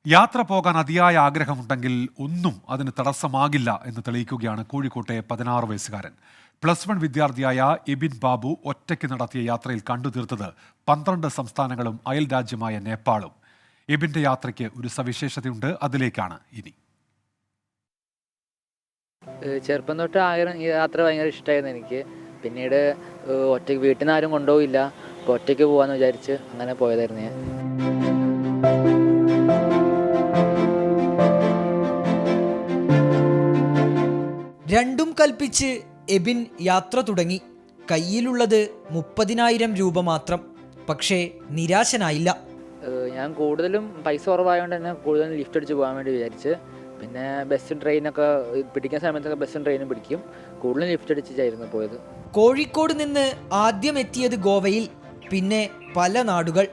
യാത്ര പോകാൻ അതിയായ ആഗ്രഹമുണ്ടെങ്കിൽ ഒന്നും അതിന് തടസ്സമാകില്ല എന്ന് തെളിയിക്കുകയാണ് കോഴിക്കോട്ടെ 16 വയസ്സുകാരൻ. +1 വിദ്യാർത്ഥിയായ എബിൻ ബാബു ഒറ്റയ്ക്ക് നടത്തിയ യാത്രയിൽ കണ്ടുതീർത്തത് 12 സംസ്ഥാനങ്ങളും അയൽ രാജ്യമായ നേപ്പാളും. എബിന്റെ യാത്രയ്ക്ക് ഒരു സവിശേഷതയുണ്ട്, അതിലേക്കാണ് ഇനി. ചെറുപ്പം തൊട്ട് യാത്ര ഭയങ്കര ഇഷ്ടമായിരുന്നു എനിക്ക്. പിന്നീട് ഒറ്റയ്ക്ക് വീട്ടിൽ നിന്ന് ആരും കൊണ്ടുപോയില്ല, ഒറ്റയ്ക്ക് പോകാമെന്ന് വിചാരിച്ച് അങ്ങനെ പോയതായിരുന്നു ഞാൻ. രണ്ടും കൽപ്പിച്ച് എബിൻ യാത്ര തുടങ്ങി. കയ്യിലുള്ളത് 30,000 രൂപ മാത്രം. പക്ഷേ നിരാശനായില്ല. ഞാൻ കൂടുതലും പൈസ കുറവായതുകൊണ്ട് തന്നെ കൂടുതലും ലിഫ്റ്റ് അടിച്ച് പോകാൻ വേണ്ടി വിചാരിച്ച്. പിന്നെ ബസ്സും ട്രെയിനൊക്കെ പിടിക്കുന്ന സമയത്തൊക്കെ ബസ്സും ട്രെയിനും പിടിക്കും. കൂടുതലും ലിഫ്റ്റ് അടിച്ചായിരുന്നു പോയത്. കോഴിക്കോട് നിന്ന് ആദ്യം എത്തിയത് ഗോവയിൽ, പിന്നെ പല നാടുകൾ,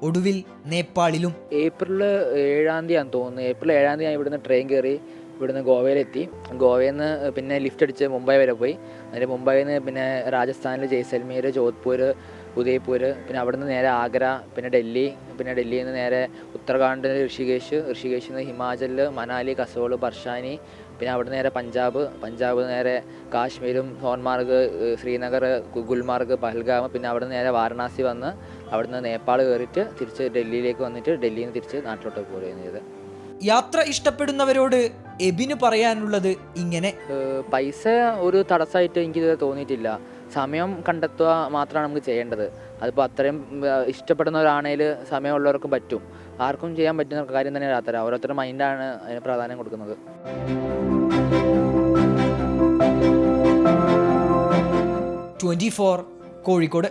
ഒടുവിൽ നേപ്പാളിലും. ഏപ്രിൽ 7 തോന്നുന്നു. ഏപ്രിൽ 7 ഞാൻ ഇവിടുന്ന് ട്രെയിൻ കയറി ഇവിടുന്ന് ഗോവയിലെത്തി. ഗോവയിൽ നിന്ന് പിന്നെ ലിഫ്റ്റ് അടിച്ച് മുംബൈ വരെ പോയി. അതിന് മുംബൈയിൽ നിന്ന് പിന്നെ രാജസ്ഥാനിൽ ജയ്സൽമീർ, ജോധ്പൂർ, ഉദയ്പൂർ, പിന്നെ അവിടുന്ന് നേരെ ആഗ്ര, പിന്നെ ഡൽഹി, പിന്നെ ഡൽഹിയിൽ നിന്ന് നേരെ ഉത്തരാഖണ്ഡ്, ഋഷികേശിൽ നിന്ന് ഹിമാചലിൽ മനാലി, കസോൾ, ബർഷാനി, പിന്നെ അവിടെ നേരെ പഞ്ചാബ് നേരെ കാശ്മീരും, സോൻമാർഗ്, ശ്രീനഗർ, ഗുൽമാർഗ്, പഹൽഗാം, പിന്നെ അവിടെ നേരെ വാരണാസി വന്ന് അവിടുന്ന് നേപ്പാൾ കയറിയിട്ട് തിരിച്ച് ഡൽഹിയിലേക്ക് വന്നിട്ട് ഡൽഹിയിൽ നിന്ന് തിരിച്ച് നാട്ടിലോട്ട് പോവുകയാണ് ചെയ്തത്. യാത്ര ഇഷ്ടപ്പെടുന്നവരോട് എബിന് പറയാനുള്ളത് ഇങ്ങനെ: പൈസ ഒരു തടസ്സമായിട്ട് എനിക്കിതുവരെ തോന്നിയിട്ടില്ല. സമയം കണ്ടെത്തുക മാത്രമാണ് നമുക്ക് ചെയ്യേണ്ടത്. അതിപ്പോൾ അത്രയും ഇഷ്ടപ്പെടുന്നവരാണെങ്കിൽ സമയമുള്ളവർക്കും പറ്റും. ആർക്കും ചെയ്യാൻ പറ്റുന്ന കാര്യം തന്നെ യാത്ര. ഓരോരുത്തരുടെ മൈൻഡാണ് അതിന് പ്രാധാന്യം കൊടുക്കുന്നത്. 24 കോഴിക്കോട്.